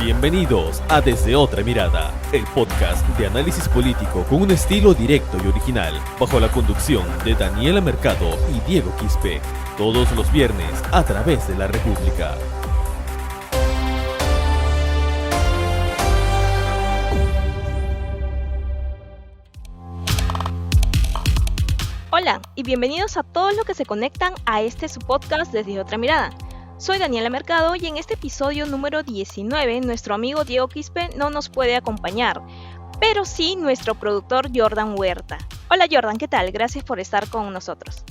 Bienvenidos a Desde Otra Mirada, el podcast de análisis político con un estilo directo y original, bajo la conducción de Daniela Mercado y Diego Quispe, todos los viernes a través de la República. Hola y bienvenidos a todos los que se conectan a este su podcast Desde Otra Mirada. Soy Daniela Mercado y en este episodio número 19 nuestro amigo Diego Quispe no nos puede acompañar, pero sí nuestro productor Jordan Huerta. Hola Jordan, ¿qué tal? Gracias por estar con nosotros.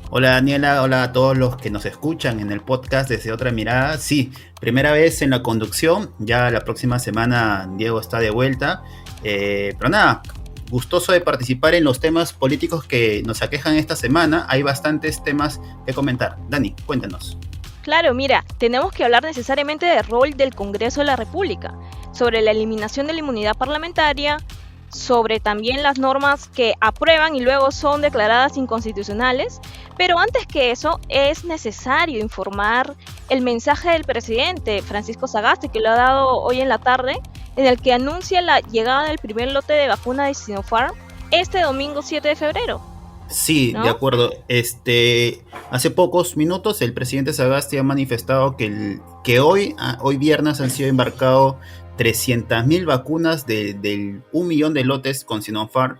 Hola Daniela, hola a todos los que nos escuchan en el podcast Desde Otra Mirada. Sí, primera vez en la conducción, ya la próxima semana Diego está de vuelta, pero nada, gustoso de participar en los temas políticos que nos aquejan esta semana. Hay bastantes temas que comentar. Dani, cuéntanos. Claro, mira, tenemos que hablar necesariamente del rol del Congreso de la República, sobre la eliminación de la inmunidad parlamentaria, sobre también las normas que aprueban y luego son declaradas inconstitucionales, pero antes que eso es necesario informar el mensaje del presidente Francisco Sagasti, que lo ha dado hoy en la tarde, en el que anuncia la llegada del primer lote de vacuna de Sinopharm este domingo 7 de febrero. Sí, ¿no? De acuerdo. Hace pocos minutos el presidente Sagasti ha manifestado que hoy viernes han sido embarcados 300.000 vacunas del 1 millón de lotes con Sinopharm.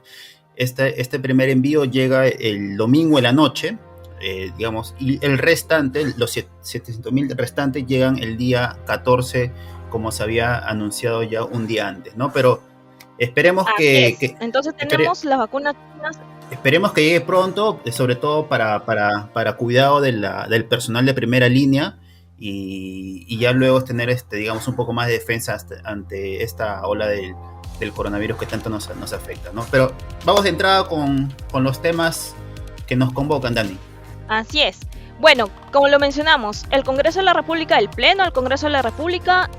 Este primer envío llega el domingo en la noche, y el restante, los 700.000 restantes llegan el día 14, como se había anunciado ya un día antes, ¿no? Pero esperemos que entonces tenemos las vacunas. Esperemos que llegue pronto, sobre todo para cuidado del personal de primera línea y ya luego tener un poco más de defensa ante esta ola del coronavirus que tanto nos afecta, ¿no? Pero vamos de entrada con los temas que nos convocan, Dani. Así es. Bueno, como lo mencionamos, el Congreso de la República, el Pleno del Congreso de la República,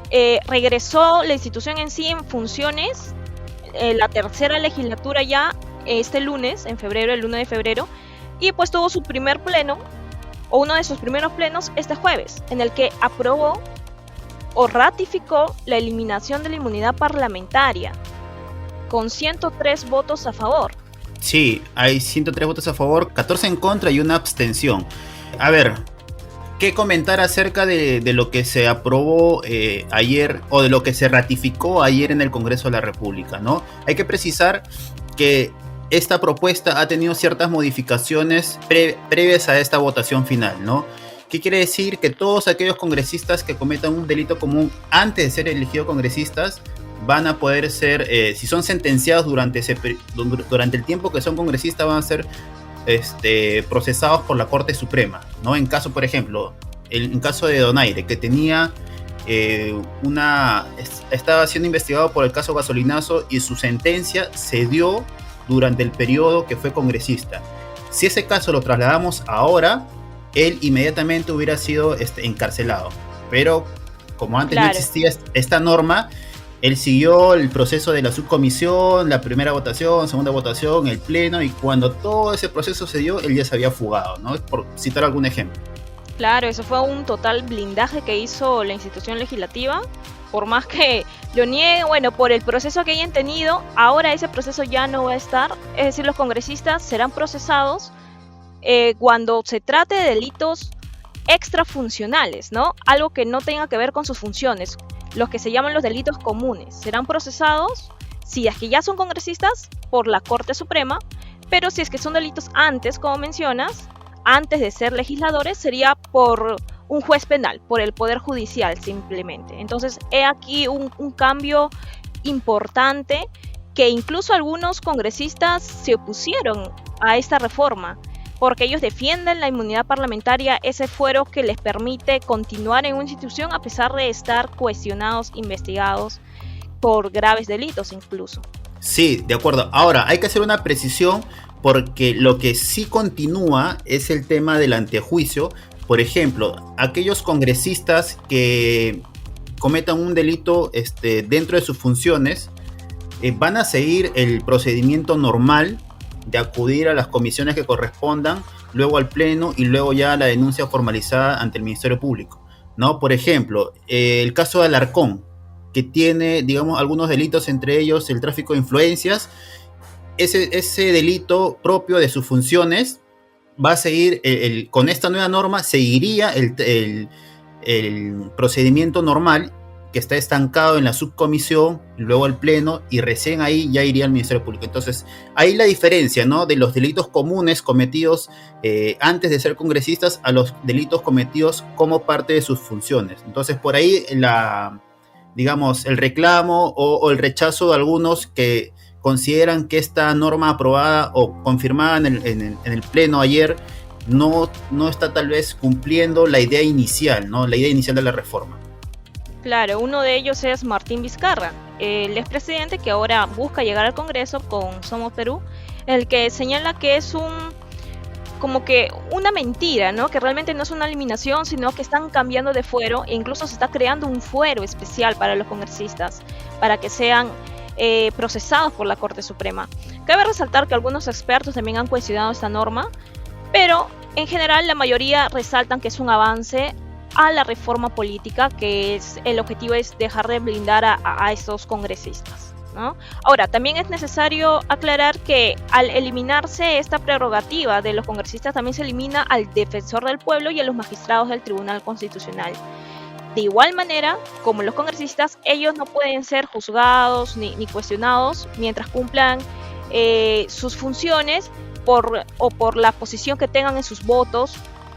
regresó la institución en sí en funciones, la tercera legislatura ya, este lunes, el 1 de febrero, y pues tuvo su primer pleno, o uno de sus primeros plenos, este jueves, en el que aprobó o ratificó la eliminación de la inmunidad parlamentaria, con 103 votos a favor. Sí, hay 103 votos a favor, 14 en contra y una abstención. A ver, ¿qué comentar acerca de lo que se aprobó ayer, o de lo que se ratificó ayer en el Congreso de la República, ¿no? Hay que precisar que esta propuesta ha tenido ciertas modificaciones previas a esta votación final, ¿no? ¿Qué quiere decir? Que todos aquellos congresistas que cometan un delito común antes de ser elegidos congresistas van a poder ser, si son sentenciados durante el tiempo que son congresistas, van a ser procesados por la Corte Suprema, ¿no? En caso, por ejemplo, en caso de Donaire, que tenía estaba siendo investigado por el caso Gasolinazo y su sentencia se dio durante el periodo que fue congresista. Si ese caso lo trasladamos ahora, él inmediatamente hubiera sido encarcelado. Pero como antes no existía esta norma, él siguió el proceso de la subcomisión, la primera votación, segunda votación, el pleno, y cuando todo ese proceso se dio, él ya se había fugado, ¿no? Por citar algún ejemplo. Claro, eso fue un total blindaje que hizo la institución legislativa. Por más que lo niegue, bueno, por el proceso que hayan tenido, ahora ese proceso ya no va a estar. Es decir, los congresistas serán procesados cuando se trate de delitos extrafuncionales, ¿no? Algo que no tenga que ver con sus funciones, los que se llaman los delitos comunes. Serán procesados, si es que ya son congresistas, por la Corte Suprema, pero si es que son delitos antes, como mencionas, antes de ser legisladores, sería por un juez penal, por el Poder Judicial simplemente. Entonces, he aquí un cambio importante, que incluso algunos congresistas se opusieron a esta reforma, porque ellos defienden la inmunidad parlamentaria, ese fuero que les permite continuar en una institución a pesar de estar cuestionados, investigados por graves delitos incluso. Sí, de acuerdo. Ahora, hay que hacer una precisión, porque lo que sí continúa es el tema del antejuicio. Por ejemplo, aquellos congresistas que cometan un delito dentro de sus funciones van a seguir el procedimiento normal de acudir a las comisiones que correspondan, luego al pleno y luego ya a la denuncia formalizada ante el Ministerio Público, ¿no? Por ejemplo, el caso de Alarcón, que tiene, digamos, algunos delitos, entre ellos el tráfico de influencias. Ese delito propio de sus funciones va a seguir, con esta nueva norma, seguiría el procedimiento normal que está estancado en la subcomisión, luego el pleno, y recién ahí ya iría al Ministerio Público. Entonces, ahí la diferencia, ¿no?, de los delitos comunes cometidos antes de ser congresistas a los delitos cometidos como parte de sus funciones. Entonces, por ahí digamos, el reclamo o el rechazo de algunos que consideran que esta norma aprobada o confirmada en el pleno ayer no está tal vez cumpliendo la idea inicial, ¿no?, la idea inicial de la reforma. Claro, uno de ellos es Martín Vizcarra, el expresidente que ahora busca llegar al Congreso con Somos Perú, el que señala que es como que una mentira, ¿no? Que realmente no es una eliminación, sino que están cambiando de fuero e incluso se está creando un fuero especial para los congresistas, para que sean procesados por la Corte Suprema. Cabe resaltar que algunos expertos también han cuestionado esta norma, pero en general la mayoría resaltan que es un avance a la reforma política, que el objetivo es dejar de blindar a estos congresistas, ¿no? Ahora, también es necesario aclarar que al eliminarse esta prerrogativa de los congresistas, también se elimina al defensor del pueblo y a los magistrados del Tribunal Constitucional. De igual manera, como los congresistas, ellos no pueden ser juzgados ni cuestionados mientras cumplan sus funciones por la posición que tengan en sus votos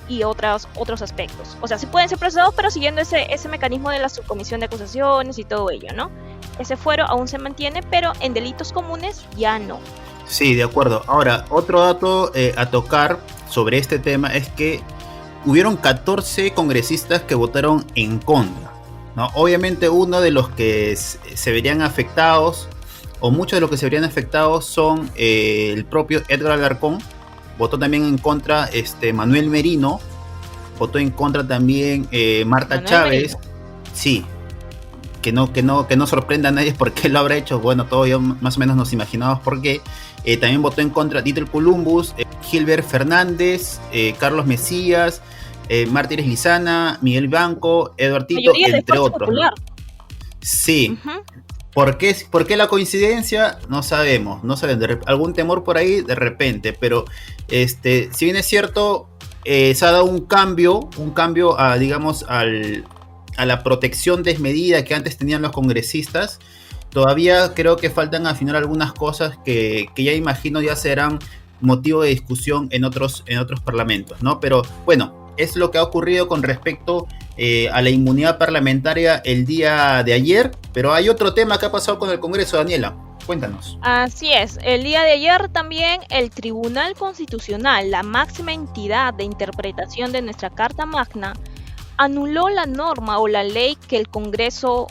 y otros aspectos. O sea, sí pueden ser procesados, pero siguiendo ese mecanismo de la subcomisión de acusaciones y todo ello, ¿no? Ese fuero aún se mantiene, pero en delitos comunes ya no. Sí, de acuerdo. Ahora, otro dato a tocar sobre este tema es que hubieron 14 congresistas que votaron en contra, ¿no? Obviamente uno de los que se verían afectados, o muchos de los que se verían afectados, son el propio Edgar Alarcón. Votó también en contra Manuel Merino, votó en contra también Marta Manuel Chávez. Merino. Sí, que no sorprenda a nadie por qué lo habrá hecho. Bueno, todos ya más o menos nos imaginábamos por qué. También votó en contra Dieter Columbus, Gilbert Fernández, Carlos Mesías, Mártires Lizana, Miguel Banco, Eduardo Tito, entre otros, ¿no? Sí. Uh-huh. ¿Por qué la coincidencia? No sabemos. Algún temor por ahí de repente, pero si bien es cierto, se ha dado un cambio a, digamos, a la protección desmedida que antes tenían los congresistas. Todavía creo que faltan afinar algunas cosas que ya imagino ya serán motivo de discusión en otros parlamentos, ¿no? Pero bueno, es lo que ha ocurrido con respecto a la inmunidad parlamentaria el día de ayer, pero hay otro tema que ha pasado con el Congreso, Daniela. Cuéntanos. Así es, el día de ayer también el Tribunal Constitucional, la máxima entidad de interpretación de nuestra Carta Magna, anuló la norma o la ley que el Congreso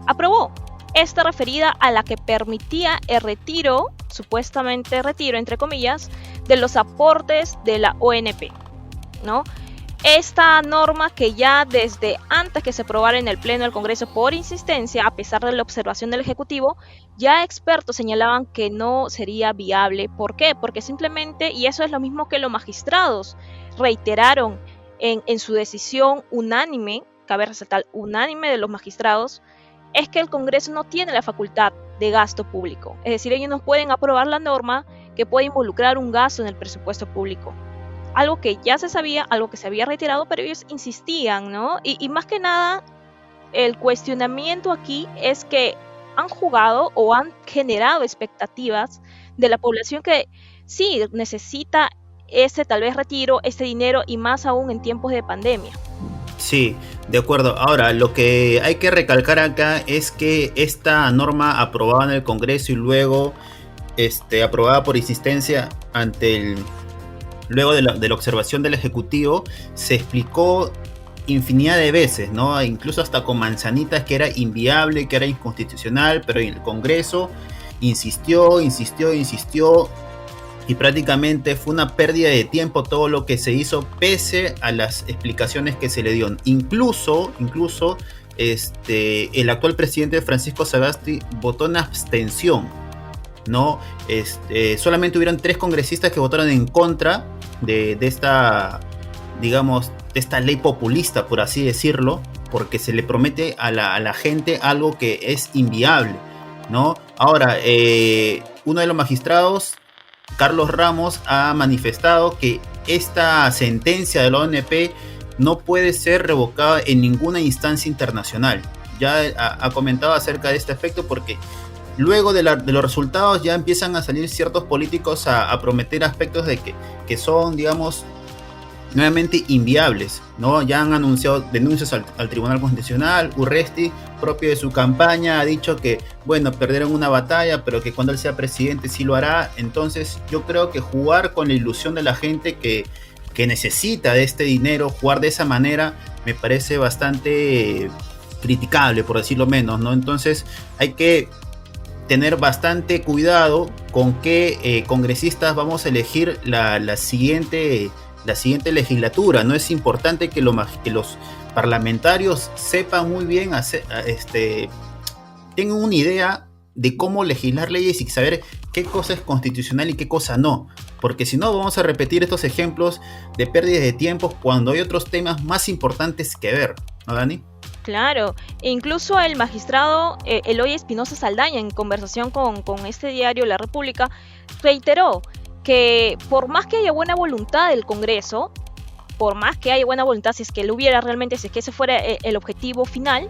aprobó. Esta referida a la que permitía el retiro, supuestamente retiro entre comillas, de los aportes de la ONP, ¿no? Esta norma que ya desde antes que se aprobara en el Pleno del Congreso por insistencia, a pesar de la observación del Ejecutivo, ya expertos señalaban que no sería viable. ¿Por qué? Porque simplemente, y eso es lo mismo que los magistrados reiteraron en su decisión unánime, cabe resaltar unánime de los magistrados, es que el Congreso no tiene la facultad de gasto público. Es decir, ellos no pueden aprobar la norma que puede involucrar un gasto en el presupuesto público. Algo que ya se sabía, algo que se había retirado, pero ellos insistían, ¿no? Y más que nada, el cuestionamiento aquí es que han jugado o han generado expectativas de la población que sí necesita ese tal vez retiro, ese dinero, y más aún en tiempos de pandemia. Sí, de acuerdo. Ahora, lo que hay que recalcar acá es que esta norma aprobada en el Congreso y luego aprobada por insistencia luego de la observación del Ejecutivo, se explicó infinidad de veces, ¿no? Incluso hasta con manzanitas, que era inviable, que era inconstitucional, pero el Congreso insistió, y prácticamente fue una pérdida de tiempo todo lo que se hizo, pese a las explicaciones que se le dio. Incluso el actual presidente Francisco Sagasti votó en abstención, ¿no? Solamente hubieron 3 congresistas que votaron en contra de esta, digamos, de esta ley populista, por así decirlo, porque se le promete a la gente algo que es inviable, ¿no? Ahora, uno de los magistrados, Carlos Ramos, ha manifestado que esta sentencia de la ONP no puede ser revocada en ninguna instancia internacional. Ya ha comentado acerca de este aspecto porque luego de los resultados ya empiezan a salir ciertos políticos a prometer aspectos de que son, digamos, nuevamente inviables, ¿no? Ya han anunciado denuncias al Tribunal Constitucional. Urresti, propio de su campaña, ha dicho que, bueno, perdieron una batalla, pero que cuando él sea presidente sí lo hará. Entonces yo creo que jugar con la ilusión de la gente que necesita de este dinero, jugar de esa manera, me parece bastante criticable, por decirlo menos, ¿no? Entonces hay que tener bastante cuidado con qué congresistas vamos a elegir la siguiente legislatura, ¿no? Es importante que los parlamentarios sepan muy bien, tengan una idea de cómo legislar leyes y saber qué cosa es constitucional y qué cosa no, porque si no vamos a repetir estos ejemplos de pérdidas de tiempo cuando hay otros temas más importantes que ver, ¿no, Dani? Claro, e incluso el magistrado Eloy Espinosa Saldaña, en conversación con este diario La República, reiteró que por más que haya buena voluntad del Congreso, por más que haya buena voluntad, si es que lo hubiera realmente, si es que ese fuera el objetivo final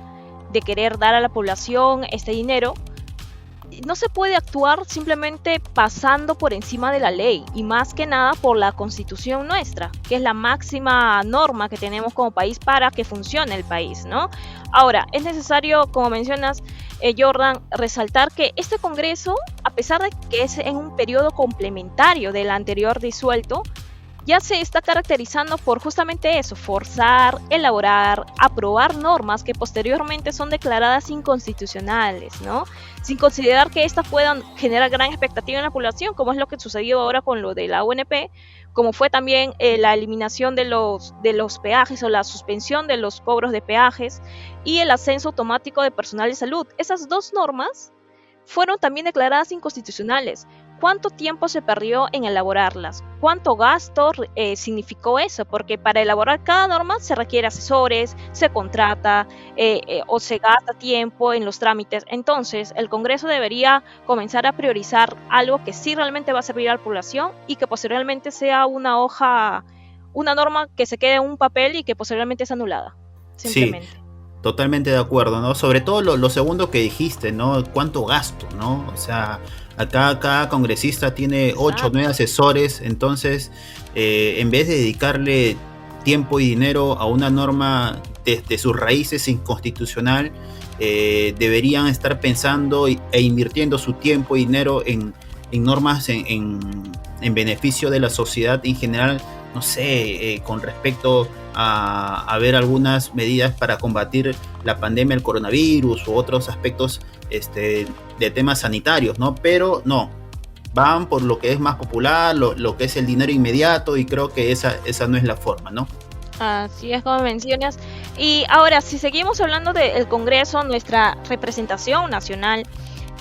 de querer dar a la población este dinero, no se puede actuar simplemente pasando por encima de la ley, y más que nada por la Constitución nuestra, que es la máxima norma que tenemos como país para que funcione el país, ¿no? Ahora, es necesario, como mencionas, Jordan, resaltar que este Congreso, a pesar de que es en un periodo complementario del anterior disuelto, ya se está caracterizando por justamente eso, forzar, elaborar, aprobar normas que posteriormente son declaradas inconstitucionales, ¿no? Sin considerar que estas puedan generar gran expectativa en la población, como es lo que sucedió ahora con lo de la ONP, como fue también la eliminación de los peajes o la suspensión de los cobros de peajes y el ascenso automático de personal de salud. Esas dos normas fueron también declaradas inconstitucionales. ¿Cuánto tiempo se perdió en elaborarlas? ¿Cuánto gasto significó eso? Porque para elaborar cada norma se requiere asesores, se contrata o se gasta tiempo en los trámites. Entonces, el Congreso debería comenzar a priorizar algo que sí realmente va a servir a la población y que posteriormente sea una norma que se quede en un papel y que posteriormente es anulada. Simplemente. Sí. Totalmente de acuerdo, ¿no? Sobre todo lo segundo que dijiste, ¿no? ¿Cuánto gasto, no? O sea, acá cada congresista tiene 8 o 9 asesores, entonces en vez de dedicarle tiempo y dinero a una norma desde sus raíces inconstitucional, deberían estar pensando e invirtiendo su tiempo y dinero en normas en beneficio de la sociedad en general, no sé, con respecto a ver algunas medidas para combatir la pandemia del coronavirus u otros aspectos de temas sanitarios, ¿no? Pero no, van por lo que es más popular, lo que es el dinero inmediato, y creo que esa no es la forma, ¿no? Así es, como mencionas. Y ahora, si seguimos hablando del Congreso, nuestra representación nacional,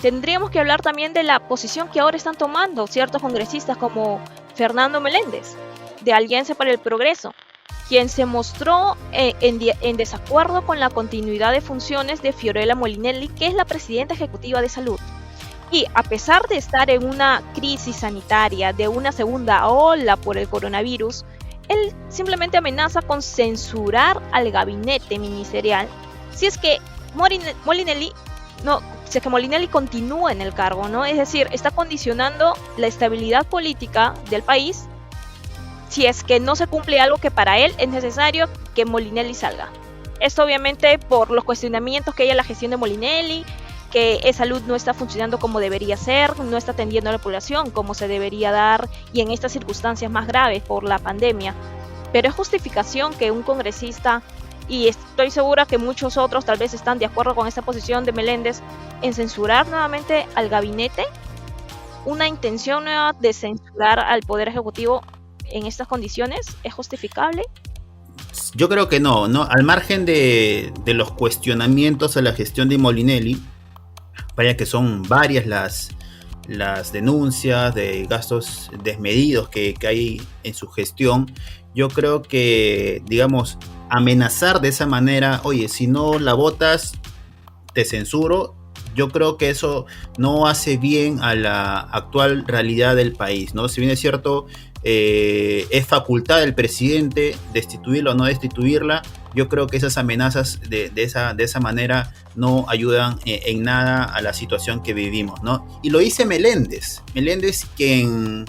tendríamos que hablar también de la posición que ahora están tomando ciertos congresistas como Fernando Meléndez, de Alianza para el Progreso, quien se mostró en desacuerdo con la continuidad de funciones de Fiorella Molinelli, que es la presidenta ejecutiva de salud. Y a pesar de estar en una crisis sanitaria, de una segunda ola por el coronavirus, él simplemente amenaza con censurar al gabinete ministerial si es que Molinelli continúa en el cargo, ¿no? Es decir, está condicionando la estabilidad política del país si es que no se cumple algo que para él es necesario que Molinelli salga. Esto obviamente por los cuestionamientos que hay en la gestión de Molinelli, que salud no está funcionando como debería ser, no está atendiendo a la población como se debería dar, y en estas circunstancias más graves por la pandemia. Pero es justificación que un congresista, y estoy segura que muchos otros tal vez están de acuerdo con esta posición de Meléndez, en censurar nuevamente al gabinete, una intención nueva de censurar al Poder Ejecutivo en estas condiciones, ¿es justificable? Yo creo que no. Al margen de los cuestionamientos a la gestión de Molinelli, vaya que son varias las denuncias de gastos desmedidos que hay en su gestión, yo creo que, digamos, amenazar de esa manera, oye, si no la votas, te censuro. Yo creo que eso no hace bien a la actual realidad del país, ¿no? Si bien es cierto, es facultad del presidente destituirla o no destituirla, yo creo que esas amenazas de esa manera no ayudan en nada a la situación que vivimos, ¿no? Y lo dice Meléndez, quien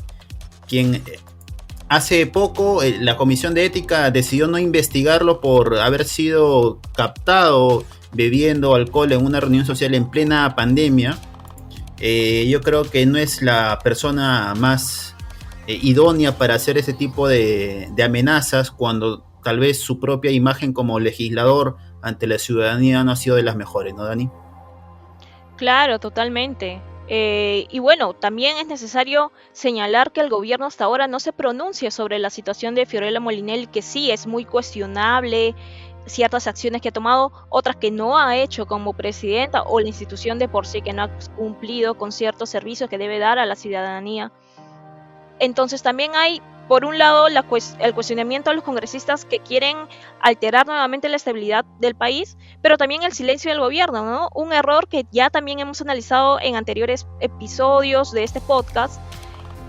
hace poco la Comisión de Ética decidió no investigarlo por haber sido captado bebiendo alcohol en una reunión social en plena pandemia. Yo creo que no es la persona más idónea para hacer ese tipo de amenazas cuando tal vez su propia imagen como legislador ante la ciudadanía no ha sido de las mejores, ¿no, Dani? Claro, totalmente. Y bueno, también es necesario señalar que el gobierno hasta ahora no se pronuncia sobre la situación de Fiorella Molinelli, que sí es muy cuestionable, ciertas acciones que ha tomado, otras que no ha hecho como presidenta, o la institución de por sí que no ha cumplido con ciertos servicios que debe dar a la ciudadanía. Entonces también hay, por un lado, el cuestionamiento a los congresistas que quieren alterar nuevamente la estabilidad del país, pero también el silencio del gobierno, ¿no? Un error que ya también hemos analizado en anteriores episodios de este podcast,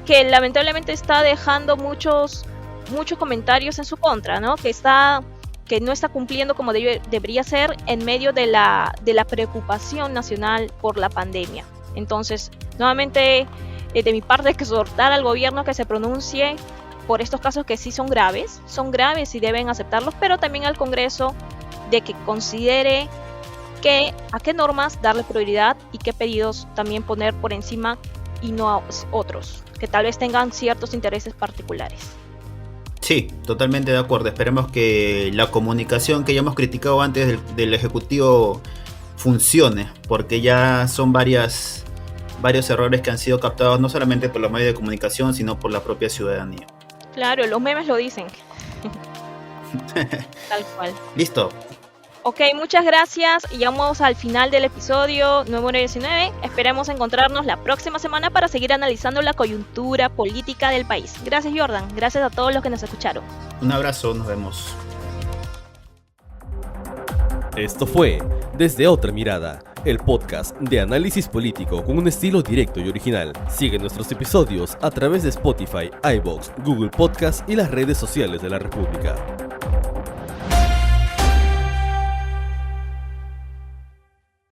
que lamentablemente está dejando muchos comentarios en su contra, ¿no? Que no está cumpliendo como debería ser en medio de la preocupación nacional por la pandemia. Entonces, nuevamente, de mi parte, hay que exhortar al gobierno que se pronuncie por estos casos que sí son graves y deben aceptarlos, pero también al Congreso de que considere a qué normas darle prioridad y qué pedidos también poner por encima y no a otros, que tal vez tengan ciertos intereses particulares. Sí, totalmente de acuerdo. Esperemos que la comunicación que ya hemos criticado antes del Ejecutivo funcione, porque ya son varios errores que han sido captados no solamente por los medios de comunicación, sino por la propia ciudadanía. Claro, los memes lo dicen. Tal cual. Listo. Ok, muchas gracias. Llegamos al final del episodio número 19. Esperemos encontrarnos la próxima semana para seguir analizando la coyuntura política del país. Gracias, Jordan. Gracias a todos los que nos escucharon. Un abrazo, nos vemos. Esto fue Desde Otra Mirada, el podcast de análisis político con un estilo directo y original. Sigue nuestros episodios a través de Spotify, iVoox, Google Podcast y las redes sociales de la República.